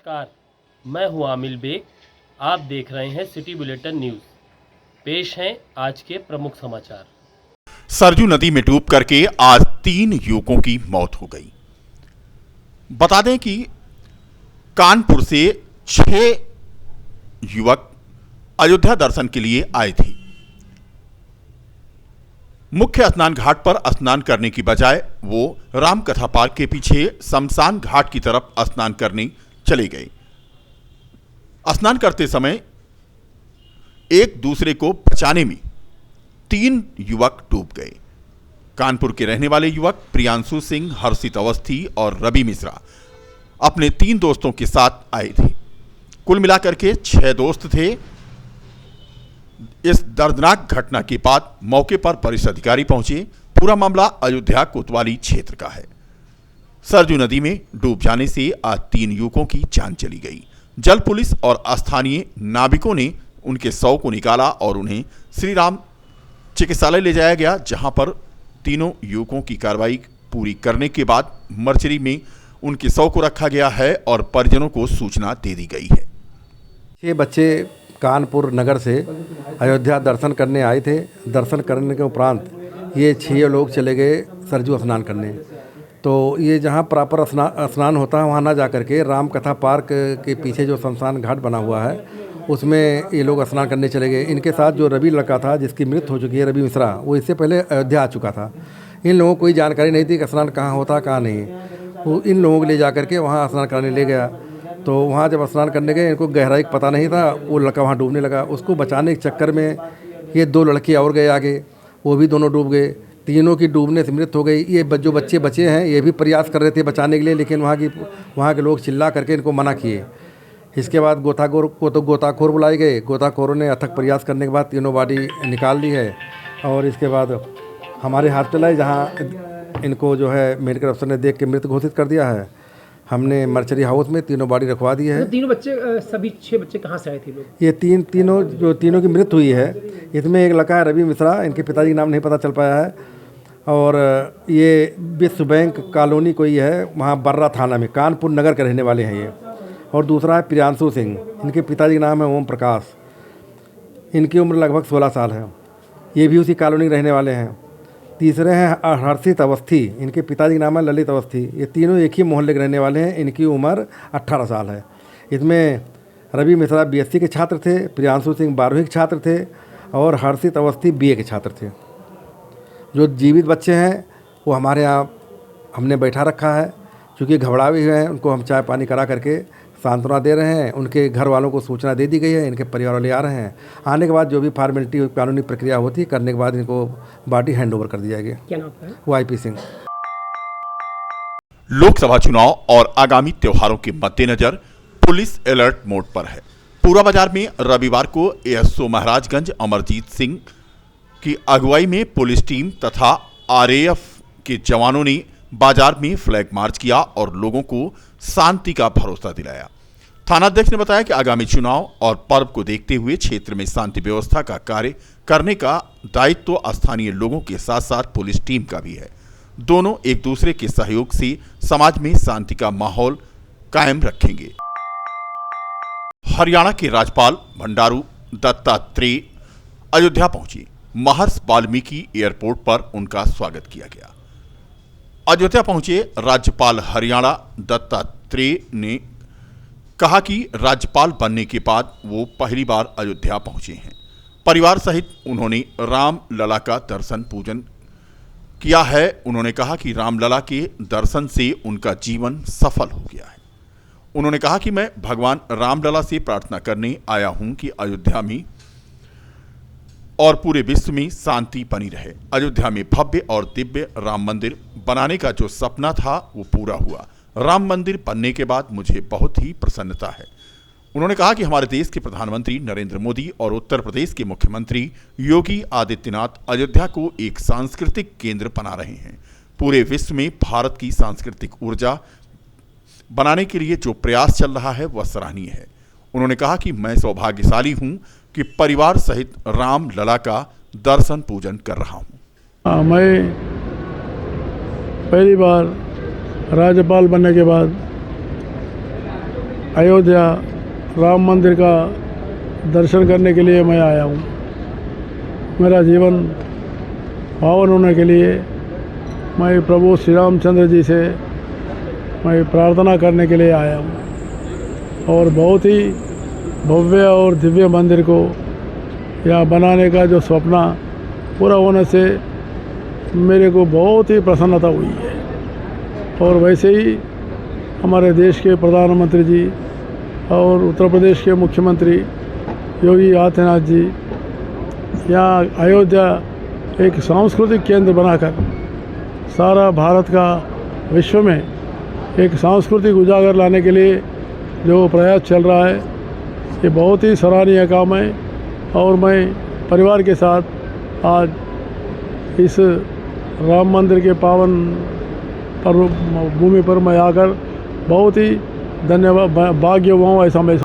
नमस्कार, मैं हूं आमिल बेग। आप देख रहे हैं सिटी बुलेटिन न्यूज़। पेश हैं आज के प्रमुख समाचार। सरजू नदी में डूब करके आज 3 युवकों की मौत हो गई। बता दें कि कानपुर से 6 युवक अयोध्या दर्शन के लिए आए थे। मुख्य स्नान घाट पर स्नान करने की बजाय वो रामकथा पार्क के पीछे शमशान घाट की तरफ स्नान करने चले गए। स्नान करते समय एक दूसरे को बचाने में 3 युवक डूब गए। कानपुर के रहने वाले युवक प्रियांशु सिंह, हर्षित अवस्थी और रवि मिश्रा अपने 3 दोस्तों के साथ आए थे। कुल मिलाकर के 6 दोस्त थे। इस दर्दनाक घटना के बाद मौके पर पुलिस अधिकारी पहुंचे। पूरा मामला अयोध्या कोतवाली क्षेत्र का है। सरजू नदी में डूब जाने से आज 3 युवकों की जान चली गई। जल पुलिस और स्थानीय नाविकों ने उनके शव को निकाला और उन्हें श्री राम चिकित्सालय ले जाया गया, जहां पर तीनों युवकों की कार्रवाई पूरी करने के बाद मर्चरी में उनके शव को रखा गया है और परिजनों को सूचना दे दी गई है। 6 बच्चे कानपुर नगर से अयोध्या दर्शन करने आए थे। दर्शन करने के उपरांत ये 6 लोग चले गए सरजू स्नान करने। तो ये जहाँ प्रॉपर स्नान होता है वहाँ ना जा करके रामकथा पार्क के पीछे जो शमशान घाट बना हुआ है उसमें ये लोग स्नान करने चले गए। इनके साथ जो रवि लड़का था जिसकी मृत्यु हो चुकी है, रवि मिश्रा, वो इससे पहले अयोध्या आ चुका था। इन लोगों को कोई जानकारी नहीं थी कि स्नान कहाँ होता कहाँ नहीं। वो इन लोगों को ले जा करके वहाँ स्नान कराने ले गया। तो वहाँ जब स्नान करने गए, इनको गहराई का पता नहीं था, वो लड़का वहाँ डूबने लगा। उसको बचाने के चक्कर में ये 2 लड़के और गए आगे, वो भी दोनों डूब गए। तीनों की डूबने से मृत्यु हो गई। ये जो बच्चे बचे हैं ये भी प्रयास कर रहे थे बचाने के लिए, लेकिन वहाँ के लोग चिल्ला करके इनको मना किए। इसके बाद गोताखोर बुलाए गए। गोताखोरों ने अथक प्रयास करने के बाद तीनों बॉडी निकाल ली है और इसके बाद हमारे हॉस्पिटल है जहाँ इनको जो है मेडिकल अफसर ने देख के मृत घोषित कर दिया है। हमने मर्चरी हाउस में तीनों बॉडी रखवा दी है। तो तीनों बच्चे, सभी 6 बच्चे कहाँ से आए थे लोग? ये तीनों की मृत्यु हुई है। इसमें एक लड़का है रवि मिश्रा, इनके पिताजी का नाम नहीं पता चल पाया है। और ये विश्व बैंक कॉलोनी कोई है, वहाँ बर्रा थाना में कानपुर नगर के रहने वाले हैं ये। और दूसरा है प्रियांशु सिंह, इनके पिताजी का नाम है ओम प्रकाश, इनकी उम्र लगभग 16 साल है। ये भी उसी कॉलोनी रहने वाले हैं। तीसरे हैं हर्षित अवस्थी, इनके पिताजी का नाम है ललित अवस्थी। ये तीनों एक ही मोहल्ले के रहने वाले हैं। इनकी उम्र 18 साल है। इसमें रवि मिश्रा BSc के छात्र थे, प्रियांशु सिंह 12वीं के छात्र थे और हर्षित अवस्थी BA के छात्र थे। जो जीवित बच्चे हैं वो हमारे यहाँ हमने बैठा रखा है। चूँकि घबरा भी हुए हैं, उनको हम चाय पानी करा करके सांत्वना दे रहे हैं। उनके घर वालों को सूचना दे दी गई है। इनके परिवार वाले आ रहे हैं। आने के बाद जो भी फॉर्मेलिटी कानूनी प्रक्रिया होती है करने के बाद इनको बॉडी हैंड ओवर कर दी जाएगी। क्या नाम है? YP सिंह। लोकसभा चुनाव और आगामी त्योहारों के मद्देनजर पुलिस अलर्ट मोड पर है। पूरा बाजार में रविवार को ASO महाराजगंज अमरजीत सिंह की अगुवाई में पुलिस टीम तथा RAF के जवानों ने बाजार में फ्लैग मार्च किया और लोगों को शांति का भरोसा दिलाया। थानाध्यक्ष ने बताया कि आगामी चुनाव और पर्व को देखते हुए क्षेत्र में शांति व्यवस्था का कार्य करने का दायित्व स्थानीय लोगों के साथ साथ पुलिस टीम का भी है। दोनों एक दूसरे के सहयोग से समाज में शांति का माहौल कायम रखेंगे। हरियाणा के राज्यपाल बंडारू दत्तात्रेय अयोध्या पहुंचे। महर्षि वाल्मीकि एयरपोर्ट पर उनका स्वागत किया गया। अयोध्या पहुंचे राज्यपाल हरियाणा दत्तात्रेय ने कहा कि राज्यपाल बनने के बाद वो पहली बार अयोध्या पहुंचे हैं। परिवार सहित उन्होंने रामलला का दर्शन पूजन किया है। उन्होंने कहा कि रामलला के दर्शन से उनका जीवन सफल हो गया है। उन्होंने कहा कि मैं भगवान रामलला से प्रार्थना करने आया हूं कि अयोध्या में और पूरे विश्व में शांति बनी रहे। अयोध्या में भव्य और दिव्य राम मंदिर बनाने का जो सपना था वो पूरा हुआ। राम मंदिर बनने के बाद मुझे बहुत ही प्रसन्नता है। उन्होंने कहा कि हमारे देश के प्रधानमंत्री नरेंद्र मोदी और उत्तर प्रदेश के मुख्यमंत्री योगी आदित्यनाथ अयोध्या को एक सांस्कृतिक केंद्र बना रहे हैं। पूरे विश्व में भारत की सांस्कृतिक ऊर्जा बनाने के लिए जो प्रयास चल रहा है वह सराहनीय है। उन्होंने कहा कि मैं सौभाग्यशाली हूं कि परिवार सहित राम लला का दर्शन पूजन कर रहा हूं। मैं पहली बार राज्यपाल बनने के बाद अयोध्या राम मंदिर का दर्शन करने के लिए मैं आया हूँ। मेरा जीवन पावन होने के लिए मैं प्रभु श्री रामचंद्र जी से मैं प्रार्थना करने के लिए आया हूँ और बहुत ही भव्य और दिव्य मंदिर को यहाँ बनाने का जो सपना पूरा होने से मेरे को बहुत ही प्रसन्नता हुई है। और वैसे ही हमारे देश के प्रधानमंत्री जी और उत्तर प्रदेश के मुख्यमंत्री योगी आदित्यनाथ जी यहाँ अयोध्या एक सांस्कृतिक केंद्र बनाकर सारा भारत का विश्व में एक सांस्कृतिक उजागर लाने के लिए जो प्रयास चल रहा है, ये बहुत ही सराहनीय काम है। और मैं परिवार के साथ आज इस राम मंदिर के पावन भूमि पर मैं आकर बहुत ही धन्यवाद भाग्य हुआ हूँ, ऐसा मैं